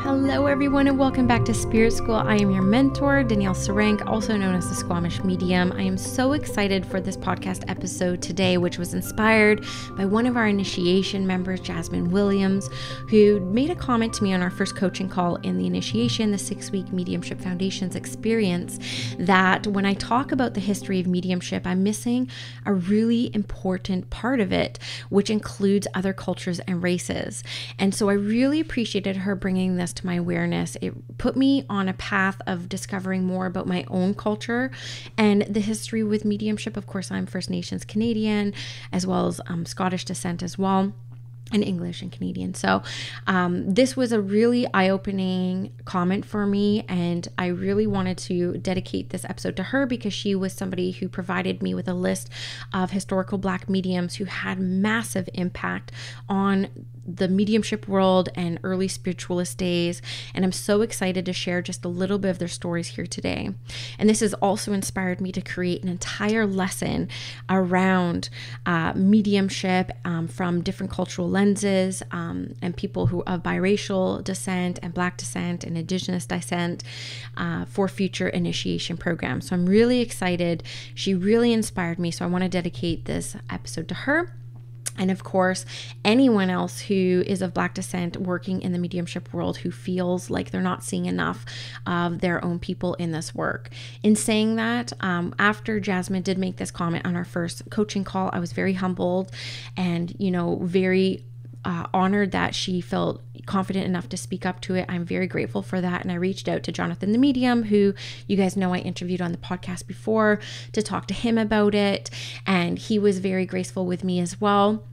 Hello everyone and welcome back to Spirit School. I am your mentor, Danielle Sarank, also known as the Squamish Medium. I am so excited for this podcast episode today, which was inspired by one of our initiation members, Jasmine Williams, who made a comment to me on our first coaching call in the initiation, the 6-week Mediumship Foundations experience, that when I talk about the history of mediumship, I'm missing a really important part of it, which includes other cultures and races. And so I really appreciated her bringing this to my awareness. It put me on a path of discovering more about my own culture and the history with mediumship. Of course, I'm First Nations Canadian, as well as Scottish descent as well, and English and Canadian. So this was a really eye-opening comment for me, and I really wanted to dedicate this episode to her because she was somebody who provided me with a list of historical Black mediums who had massive impact on the mediumship world and early spiritualist days. And I'm so excited to share just a little bit of their stories here today. And this has also inspired me to create an entire lesson around mediumship from different cultural lenses and people who of biracial descent and Black descent and Indigenous descent for future initiation programs. So I'm really excited. She really inspired me. So I want to dedicate this episode to her. And of course, anyone else who is of Black descent working in the mediumship world who feels like they're not seeing enough of their own people in this work. In saying that, after Jasmine did make this comment on our first coaching call, I was very humbled and, very honored that she felt confident enough to speak up to it. I'm very grateful for that. And I reached out to Jonathan the Medium, who you guys know I interviewed on the podcast before, to talk to him about it. And he was very graceful with me as well.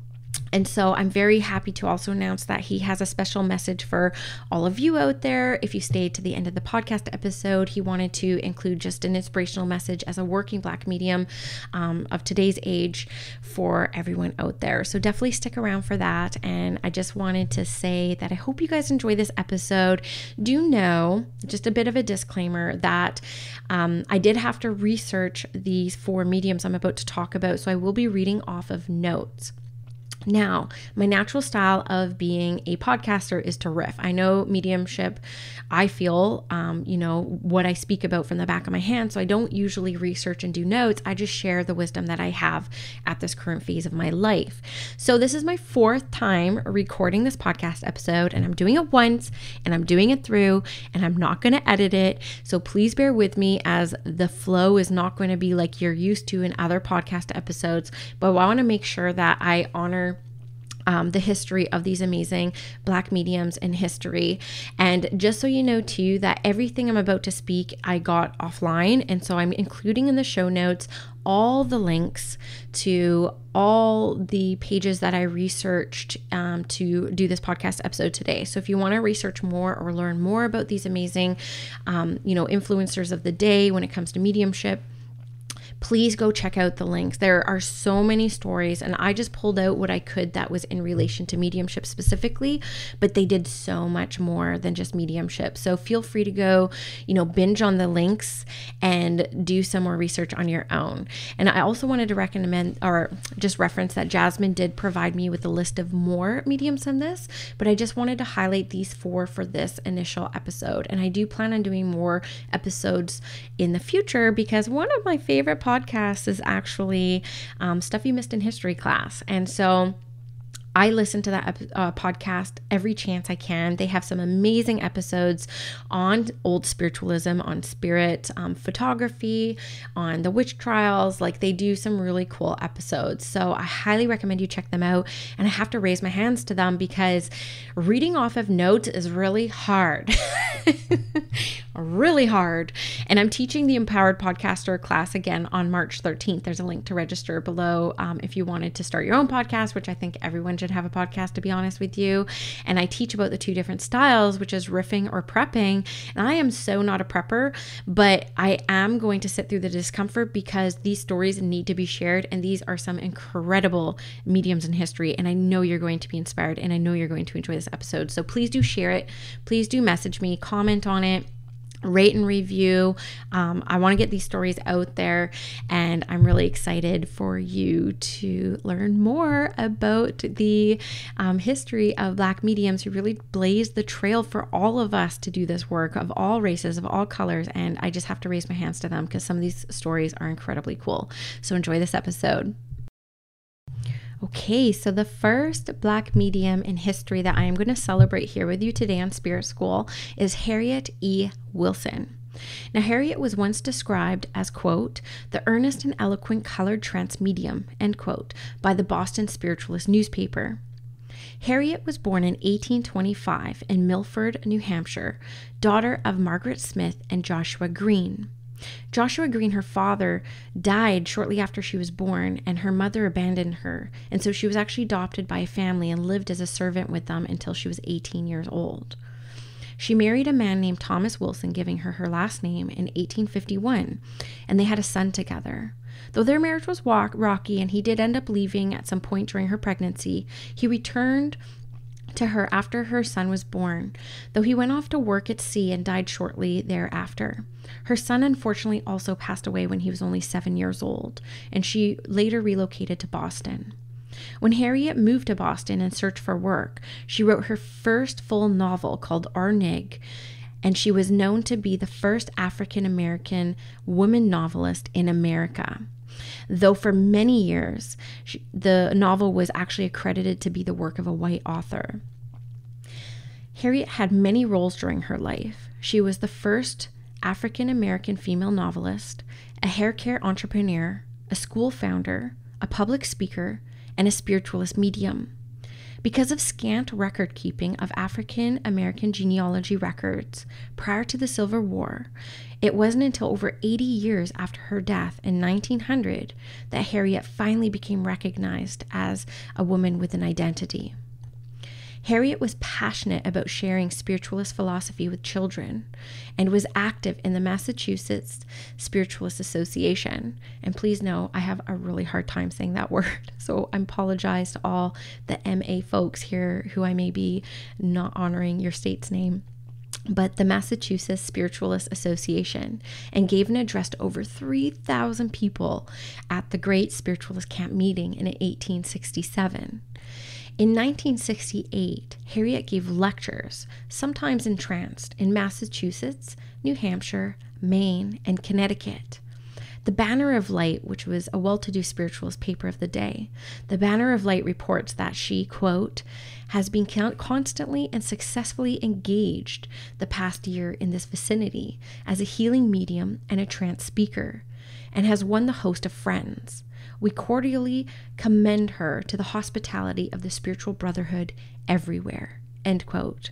And so I'm very happy to also announce that he has a special message for all of you out there. If you stayed to the end of the podcast episode, he wanted to include just an inspirational message as a working Black medium of today's age for everyone out there. So definitely stick around for that. And I just wanted to say that I hope you guys enjoy this episode. Do know, just a bit of a disclaimer, that I did have to research these 4 mediums I'm about to talk about. So I will be reading off of notes. Now, my natural style of being a podcaster is to riff. I know mediumship, I feel, what I speak about from the back of my hand. So I don't usually research and do notes. I just share the wisdom that I have at this current phase of my life. So this is my 4th time recording this podcast episode, and I'm doing it once and I'm doing it through, and I'm not going to edit it. So please bear with me, as the flow is not going to be like you're used to in other podcast episodes, but I want to make sure that I honor the history of these amazing Black mediums in history. And just so you know too, that everything I'm about to speak, I got offline. And so I'm including in the show notes all the links to all the pages that I researched to do this podcast episode today. So if you want to research more or learn more about these amazing, influencers of the day when it comes to mediumship, please go check out the links. There are so many stories, and I just pulled out what I could that was in relation to mediumship specifically, but they did so much more than just mediumship. So feel free to go, binge on the links and do some more research on your own. And I also wanted to recommend, or just reference, that Jasmine did provide me with a list of more mediums than this, but I just wanted to highlight these 4 for this initial episode. And I do plan on doing more episodes in the future, because one of my favorite podcasts is actually Stuff You Missed in History Class. And so I listen to that podcast every chance I can. They have some amazing episodes on old spiritualism, on spirit photography, on the witch trials. Like, they do some really cool episodes. So I highly recommend you check them out. And I have to raise my hands to them because reading off of notes is really hard. Really hard. And I'm teaching the Empowered Podcaster class again on March 13th. There's a link to register below if you wanted to start your own podcast, which I think everyone should have a podcast, to be honest with you. And I teach about the 2 different styles, which is riffing or prepping. And I am so not a prepper, but I am going to sit through the discomfort because these stories need to be shared. And these are some incredible mediums in history. And I know you're going to be inspired, and I know you're going to enjoy this episode. So please do share it. Please do message me, comment on it. rate and review. I want to get these stories out there, and I'm really excited for you to learn more about the history of Black mediums who really blazed the trail for all of us to do this work, of all races, of all colors. And I just have to raise my hands to them because some of these stories are incredibly cool. So enjoy this episode. Okay, so the first Black medium in history that I am going to celebrate here with you today on Spirit School is Harriet E. Wilson. Now, Harriet was once described as, quote, the earnest and eloquent colored trance medium, end quote, by the Boston Spiritualist newspaper. Harriet was born in 1825 in Milford, New Hampshire, daughter of Margaret Smith and Joshua Green. Joshua Green, her father, died shortly after she was born, and her mother abandoned her, and so she was actually adopted by a family and lived as a servant with them until she was 18 years old. She married a man named Thomas Wilson, giving her her last name, in 1851, and they had a son together. Though their marriage was rocky and he did end up leaving at some point during her pregnancy, he returned to her after her son was born, though he went off to work at sea and died shortly thereafter. Her son unfortunately also passed away when he was only 7 years old, and she later relocated to Boston. When Harriet moved to Boston in search for work, she wrote her first full novel called Arnig, and she was known to be the first African-American woman novelist in America. Though for many years, the novel was actually accredited to be the work of a white author. Harriet had many roles during her life. She was the first African-American female novelist, a hair care entrepreneur, a school founder, a public speaker, and a spiritualist medium. Because of scant record keeping of African American genealogy records prior to the Civil War, it wasn't until over 80 years after her death in 1900 that Harriet finally became recognized as a woman with an identity. Harriet was passionate about sharing spiritualist philosophy with children and was active in the Massachusetts Spiritualist Association. And please know, I have a really hard time saying that word, so I apologize to all the MA folks here who I may be not honoring your state's name. But the Massachusetts Spiritualist Association, and gave an address to over 3,000 people at the Great Spiritualist Camp meeting in 1867. In 1968, Harriet gave lectures, sometimes entranced, in Massachusetts, New Hampshire, Maine, and Connecticut. The Banner of Light, which was a well-to-do spiritualist paper of the day, the Banner of Light reports that she, quote, has been constantly and successfully engaged the past year in this vicinity as a healing medium and a trance speaker, and has won the host of friends. We cordially commend her to the hospitality of the spiritual brotherhood everywhere, end quote.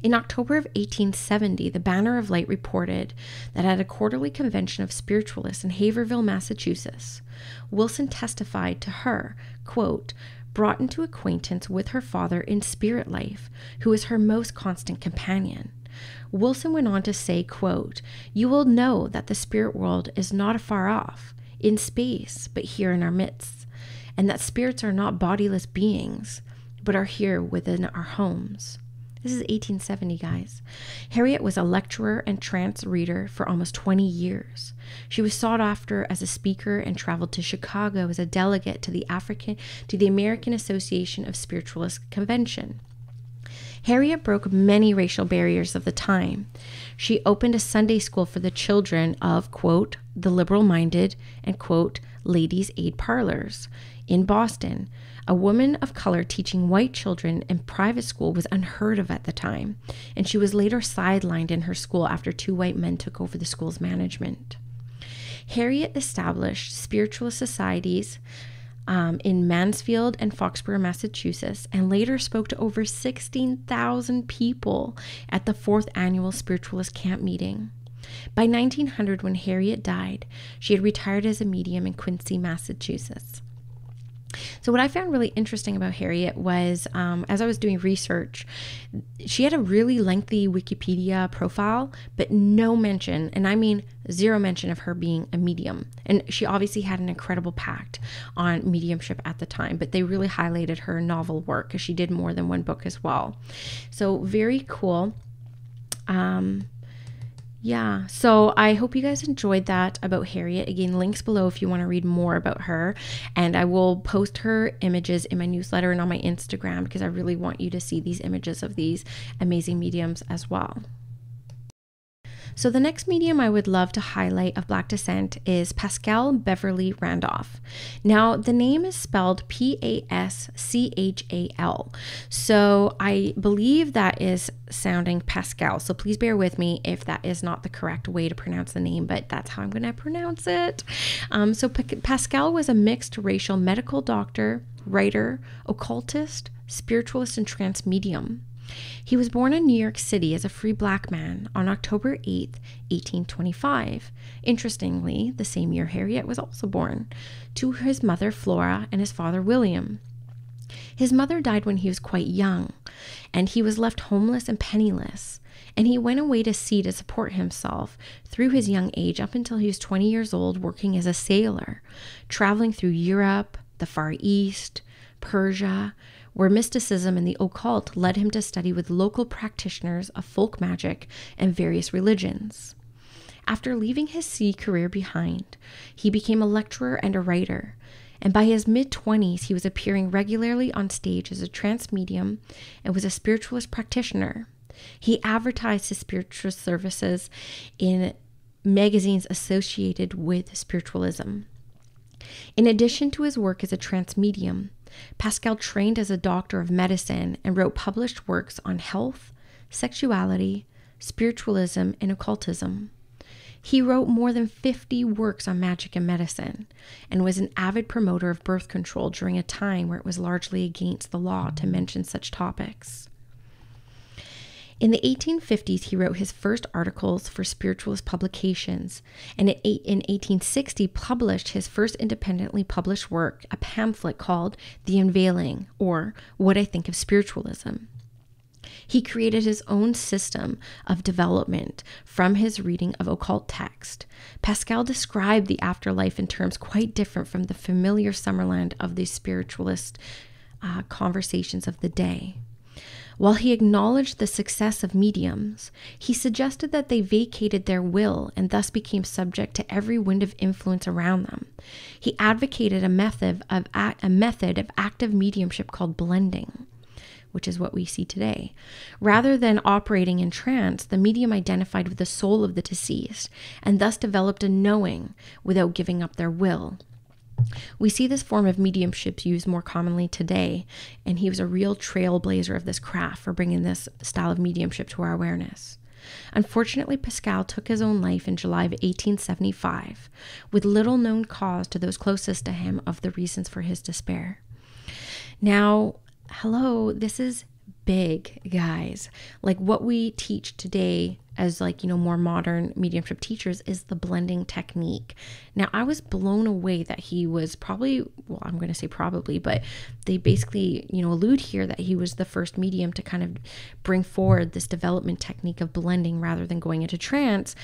In October of 1870, the Banner of Light reported that at a quarterly convention of spiritualists in Haverhill, Massachusetts, Wilson testified to her, quote, brought into acquaintance with her father in spirit life, who is her most constant companion. Wilson went on to say, quote, you will know that the spirit world is not afar off, in space, but here in our midst, and that spirits are not bodiless beings, but are here within our homes. This is 1870, guys. Harriet was a lecturer and trance reader for almost 20 years. She was sought after as a speaker and traveled to Chicago as a delegate to the American Association of Spiritualists Convention. Harriet broke many racial barriers of the time. She opened a Sunday school for the children of, quote, the liberal-minded, and, quote, ladies' aid parlors in Boston. A woman of color teaching white children in private school was unheard of at the time, and she was later sidelined in her school after 2 white men took over the school's management. Harriet established spiritualist societies in Mansfield and Foxborough, Massachusetts, and later spoke to over 16,000 people at the 4th annual Spiritualist Camp meeting. By 1900, when Harriet died, she had retired as a medium in Quincy, Massachusetts. So what I found really interesting about Harriet was, as I was doing research, she had a really lengthy Wikipedia profile, but no mention, and I mean 0 mention, of her being a medium. And she obviously had an incredible pact on mediumship at the time, but they really highlighted her novel work because she did more than 1 book as well. So very cool. Yeah, so I hope you guys enjoyed that about Harriet. Again, links below if you want to read more about her. And I will post her images in my newsletter and on my Instagram because I really want you to see these images of these amazing mediums as well. So the next medium I would love to highlight of Black descent is Paschal Beverly Randolph. Now, the name is spelled Paschal. So I believe that is sounding Pascal. So please bear with me if that is not the correct way to pronounce the name, but that's how I'm going to pronounce it. Paschal was a mixed racial medical doctor, writer, occultist, spiritualist, and trance medium. He was born in New York City as a free Black man on October 8th, 1825. Interestingly, the same year Harriet was also born, to his mother Flora and his father William. His mother died when he was quite young, and he was left homeless and penniless, and he went away to sea to support himself through his young age up until he was 20 years old, working as a sailor, traveling through Europe, the Far East, Persia, where mysticism and the occult led him to study with local practitioners of folk magic and various religions. After leaving his sea career behind, he became a lecturer and a writer, and by his mid-20s, he was appearing regularly on stage as a trance medium and was a spiritualist practitioner. He advertised his spiritual services in magazines associated with spiritualism. In addition to his work as a trance medium, Paschal trained as a doctor of medicine and wrote published works on health, sexuality, spiritualism, and occultism. He wrote more than 50 works on magic and medicine and was an avid promoter of birth control during a time where it was largely against the law to mention such topics. In the 1850s, he wrote his first articles for spiritualist publications, and in 1860 published his first independently published work, a pamphlet called The Unveiling, or What I Think of Spiritualism. He created his own system of development from his reading of occult text. Paschal described the afterlife in terms quite different from the familiar Summerland of the spiritualist conversations of the day. While he acknowledged the success of mediums, he suggested that they vacated their will and thus became subject to every wind of influence around them. He advocated a method of active mediumship called blending, which is what we see today. Rather than operating in trance, the medium identified with the soul of the deceased and thus developed a knowing without giving up their will. We see this form of mediumship used more commonly today, and he was a real trailblazer of this craft for bringing this style of mediumship to our awareness. Unfortunately, Paschal took his own life in July of 1875, with little known cause to those closest to him of the reasons for his despair. Now, hello, this is big, guys. Like what we teach today as more modern mediumship teachers is the blending technique. Now, I was blown away that he was I'm going to say probably, but they basically, allude here that he was the first medium to kind of bring forward this development technique of blending rather than going into trance,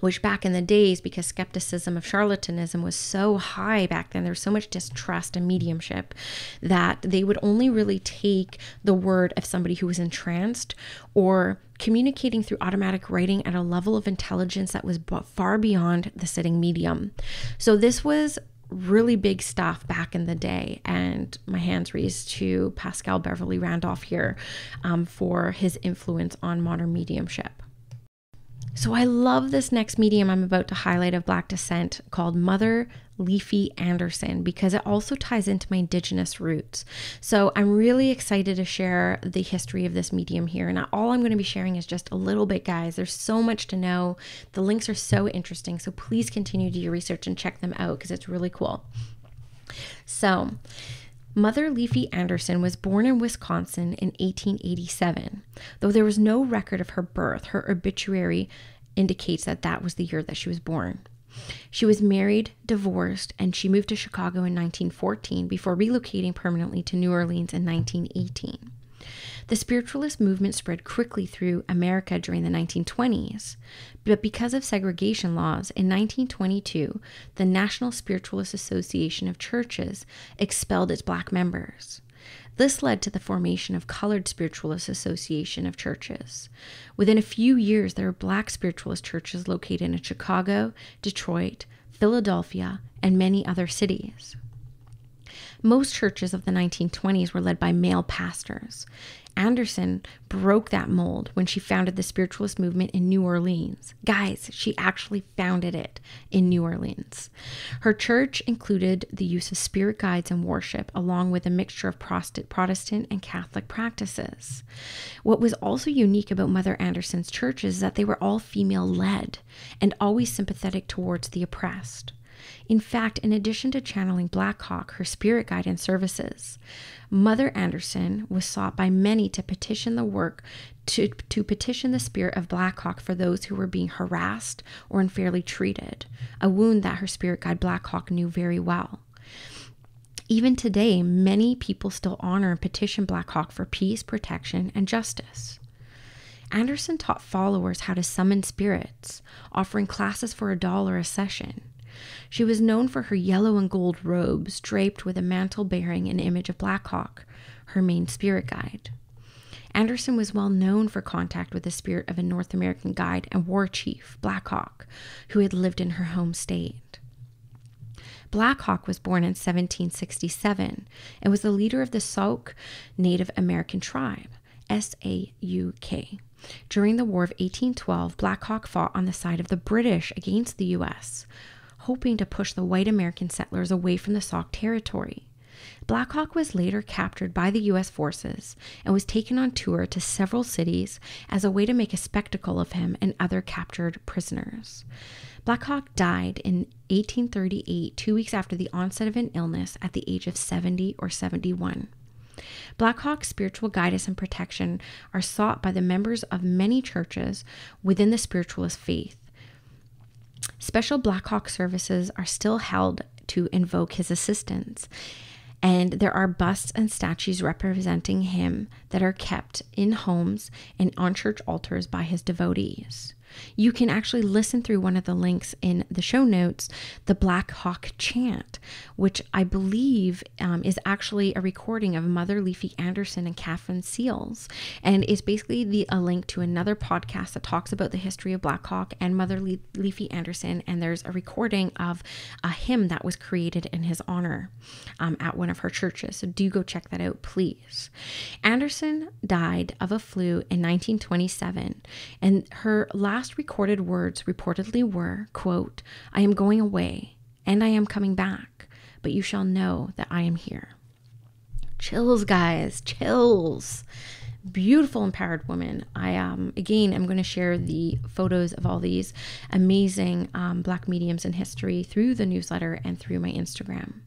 which back in the days, because skepticism of charlatanism was so high back then, there was so much distrust in mediumship that they would only really take the word of somebody who was entranced or communicating through automatic writing at a level of intelligence that was far beyond the sitting medium. So this was really big stuff back in the day, and my hands raised to Paschal Beverly Randolph here for his influence on modern mediumship. So I love this next medium I'm about to highlight of Black descent called Mother Leafy Anderson, because it also ties into my Indigenous roots. So I'm really excited to share the history of this medium here. And all I'm going to be sharing is just a little bit, guys. There's so much to know. The links are so interesting. So please continue to do your research and check them out because it's really cool. So Mother Leafy Anderson was born in Wisconsin in 1887. Though there was no record of her birth, her obituary indicates that that was the year that she was born. She was married, divorced, and she moved to Chicago in 1914 before relocating permanently to New Orleans in 1918. The spiritualist movement spread quickly through America during the 1920s, but because of segregation laws, in 1922, the National Spiritualist Association of Churches expelled its Black members. This led to the formation of Colored Spiritualist Association of Churches. Within a few years, there were Black spiritualist churches located in Chicago, Detroit, Philadelphia, and many other cities. Most churches of the 1920s were led by male pastors. Anderson broke that mold when she founded the spiritualist movement in New Orleans. Guys, she actually founded it in New Orleans. Her church included the use of spirit guides and worship, along with a mixture of Protestant and Catholic practices. What was also unique about Mother Anderson's churches is that they were all female-led and always sympathetic towards the oppressed. In fact, in addition to channeling Black Hawk, her spirit guidance services, Mother Anderson was sought by many to petition to petition the spirit of Black Hawk for those who were being harassed or unfairly treated, a wound that her spirit guide Black Hawk knew very well. Even today, many people still honor and petition Black Hawk for peace, protection, and justice. Anderson taught followers how to summon spirits, offering classes for $1 a session. She was known for her yellow and gold robes draped with a mantle bearing an image of Black Hawk, her main spirit guide. Anderson was well known for contact with the spirit of a North American guide and war chief, Black Hawk, who had lived in her home state. Black Hawk was born in 1767 and was the leader of the Sauk Native American tribe, S-A-U-K. During the War of 1812, Black Hawk fought on the side of the British against the U.S., hoping to push the white American settlers away from the Sauk territory. Black Hawk was later captured by the U.S. forces and was taken on tour to several cities as a way to make a spectacle of him and other captured prisoners. Black Hawk died in 1838, 2 weeks after the onset of an illness at the age of 70 or 71. Black Hawk's spiritual guidance and protection are sought by the members of many churches within the spiritualist faith. Special Black Hawk services are still held to invoke his assistance, and there are busts and statues representing him that are kept in homes and on church altars by his devotees. You can actually listen through one of the links in the show notes, the Black Hawk chant, which I believe is actually a recording of Mother Leafy Anderson and Catherine Seals, and is basically a link to another podcast that talks about the history of Black Hawk and Mother Leafy Anderson, and there's a recording of a hymn that was created in his honor at one of her churches, so do go check that out, please. Anderson died of a flu in 1927, and her last recorded words reportedly were, quote, "I am going away and I am coming back, but you shall know that I am here." Chills, guys, chills. Beautiful, empowered woman. I am going to share the photos of all these amazing Black mediums in history through the newsletter and through my Instagram.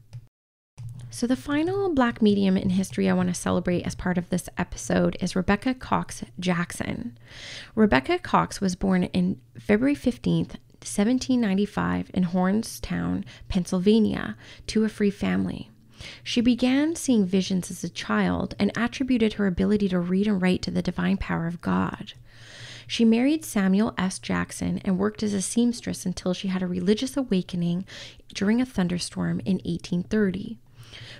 So the final Black medium in history I want to celebrate as part of this episode is Rebecca Cox Jackson. Rebecca Cox was born in February 15th, 1795 in Hornstown, Pennsylvania, to a free family. She began seeing visions as a child and attributed her ability to read and write to the divine power of God. She married Samuel S. Jackson and worked as a seamstress until she had a religious awakening during a thunderstorm in 1830.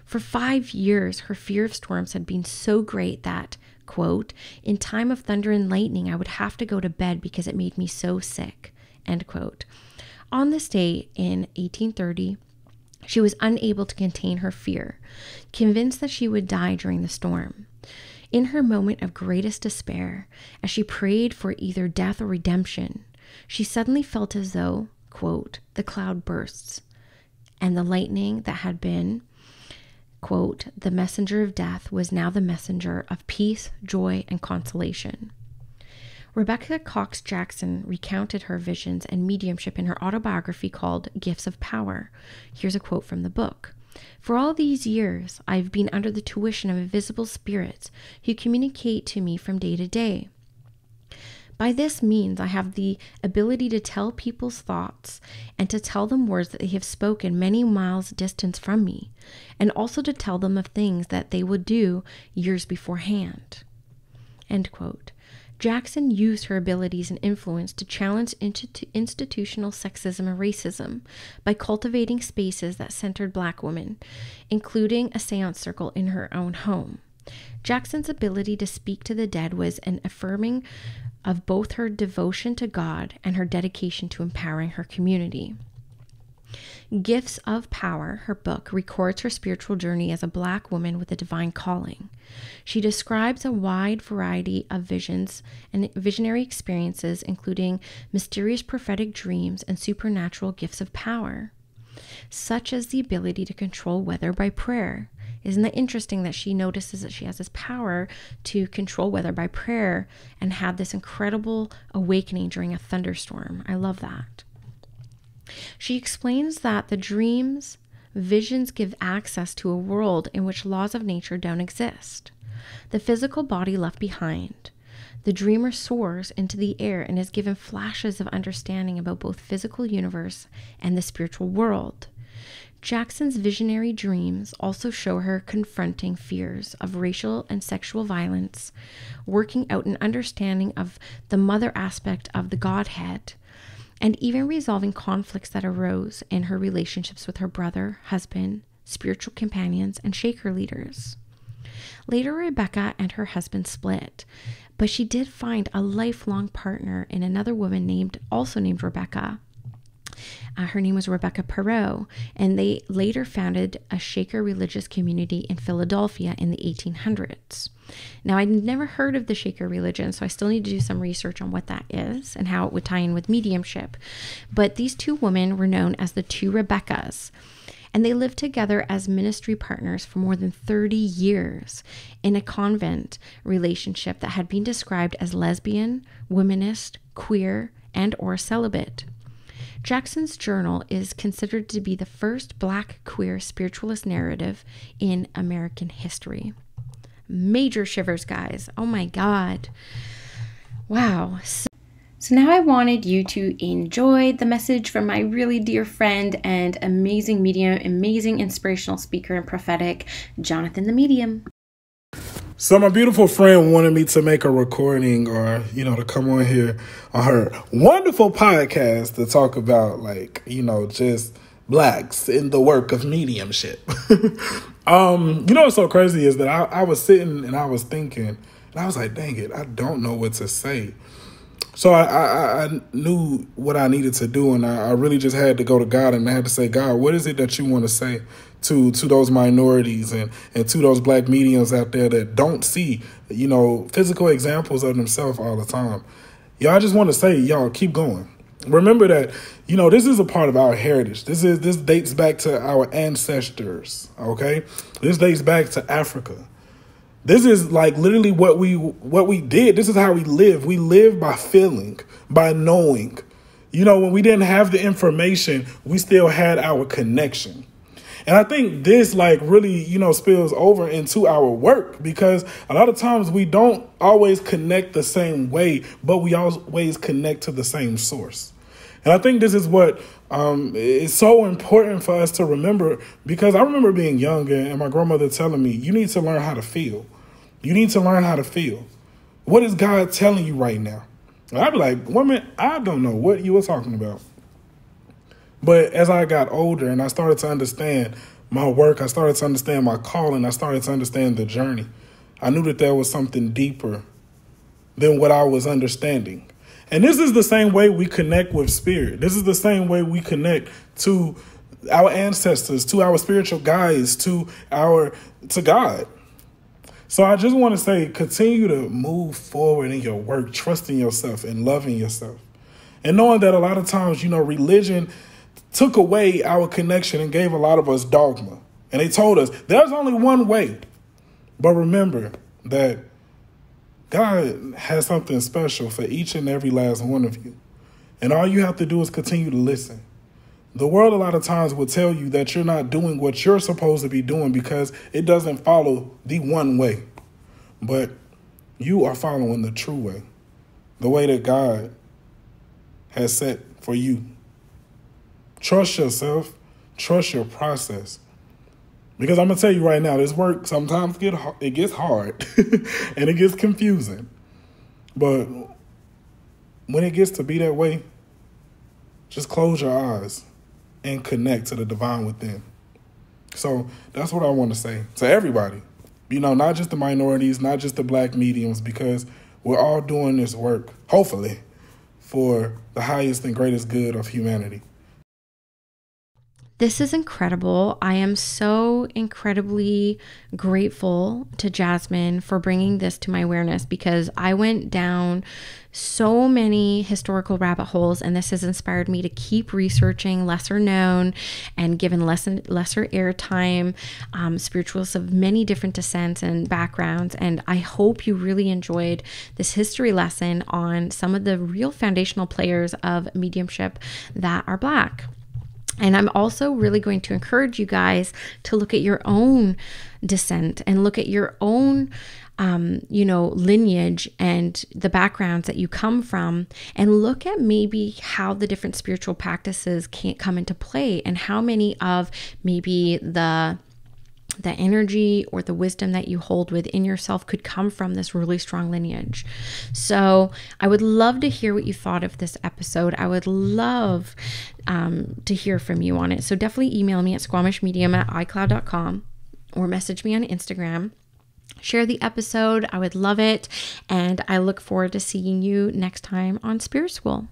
For 5 years, her fear of storms had been so great that, quote, "in time of thunder and lightning, I would have to go to bed because it made me so sick," end quote. On this day in 1830, she was unable to contain her fear, convinced that she would die during the storm. In her moment of greatest despair, as she prayed for either death or redemption, she suddenly felt as though, quote, "the cloud bursts," and the lightning that had been, quote, "the messenger of death was now the messenger of peace, joy, and consolation." Rebecca Cox Jackson recounted her visions and mediumship in her autobiography called Gifts of Power. Here's a quote from the book. "For all these years, I've been under the tuition of invisible spirits who communicate to me from day to day. By this means, I have the ability to tell people's thoughts and to tell them words that they have spoken many miles distance from me, and also to tell them of things that they would do years beforehand." End quote. Jackson used her abilities and influence to challenge institutional sexism and racism by cultivating spaces that centered Black women, including a seance circle in her own home. Jackson's ability to speak to the dead was an affirming of both her devotion to God and her dedication to empowering her community. Gifts of Power, her book, records her spiritual journey as a Black woman with a divine calling. She describes a wide variety of visions and visionary experiences, including mysterious prophetic dreams and supernatural gifts of power, such as the ability to control weather by prayer. Isn't that interesting that she notices that she has this power to control weather by prayer and had this incredible awakening during a thunderstorm? I love that. She explains that the dreams, visions give access to a world in which laws of nature don't exist. The physical body left behind. The dreamer soars into the air and is given flashes of understanding about both physical universe and the spiritual world. Jackson's visionary dreams also show her confronting fears of racial and sexual violence, working out an understanding of the mother aspect of the Godhead, and even resolving conflicts that arose in her relationships with her brother, husband, spiritual companions, and Shaker leaders. Later, Rebecca and her husband split, but she did find a lifelong partner in another woman also named Rebecca. Her name was Rebecca Perot, and they later founded a Shaker religious community in Philadelphia in the 1800s. Now, I'd never heard of the Shaker religion, so I still need to do some research on what that is and how it would tie in with mediumship. But these two women were known as the two Rebeccas, and they lived together as ministry partners for more than 30 years in a convent relationship that had been described as lesbian, womanist, queer, and or celibate. Jackson's journal is considered to be the first Black queer spiritualist narrative in American history. Major shivers, guys. Oh my God. Wow. So now I wanted you to enjoy the message from my really dear friend and amazing medium, amazing inspirational speaker and prophetic, Jonathan the Medium. So my beautiful friend wanted me to make a recording or, to come on here on her wonderful podcast to talk about just Blacks in the work of mediumship. What's so crazy is that I was sitting and I was thinking and I was like, dang it, I don't know what to say. So I knew what I needed to do, and I really just had to go to God, and I had to say, God, what is it that you want to say to those minorities and to those Black mediums out there that don't see, physical examples of themselves all the time? I just want to say, y'all, keep going. Remember that, this is a part of our heritage. This dates back to our ancestors, okay? This dates back to Africa. This is like literally what we did. This is how we live. We live by feeling, by knowing. When we didn't have the information, we still had our connection. And I think this really, spills over into our work, because a lot of times we don't always connect the same way, but we always connect to the same source. And I think this is what is so important for us to remember, because I remember being young and my grandmother telling me, you need to learn how to feel. You need to learn how to feel. What is God telling you right now? And I'd be like, woman, I don't know what you were talking about. But as I got older and I started to understand my work, I started to understand my calling, I started to understand the journey, I knew that there was something deeper than what I was understanding. And this is the same way we connect with spirit. This is the same way we connect to our ancestors, to our spiritual guides, to God. So I just want to say, continue to move forward in your work, trusting yourself and loving yourself. And knowing that a lot of times, religion took away our connection and gave a lot of us dogma. And they told us there's only one way. But remember that God has something special for each and every last one of you. And all you have to do is continue to listen. The world a lot of times will tell you that you're not doing what you're supposed to be doing because it doesn't follow the one way. But you are following the true way, the way that God has set for you. Trust yourself. Trust your process. Because I'm going to tell you right now, this work sometimes it gets hard and it gets confusing. But when it gets to be that way, just close your eyes and connect to the divine within. So that's what I want to say to everybody. not just the minorities, not just the Black mediums, because we're all doing this work, hopefully, for the highest and greatest good of humanity. This is incredible. I am so incredibly grateful to Jasmine for bringing this to my awareness, because I went down so many historical rabbit holes, and this has inspired me to keep researching lesser known and given lesser airtime spiritualists of many different descents and backgrounds. And I hope you really enjoyed this history lesson on some of the real foundational players of mediumship that are Black. And I'm also really going to encourage you guys to look at your own descent and look at your own, lineage and the backgrounds that you come from, and look at maybe how the different spiritual practices can't come into play, and how many of maybe the energy or the wisdom that you hold within yourself could come from this really strong lineage. So I would love to hear what you thought of this episode. I would love to hear from you on it. So definitely email me at squamishmedium@icloud.com or message me on Instagram. Share the episode. I would love it. And I look forward to seeing you next time on Spirit School.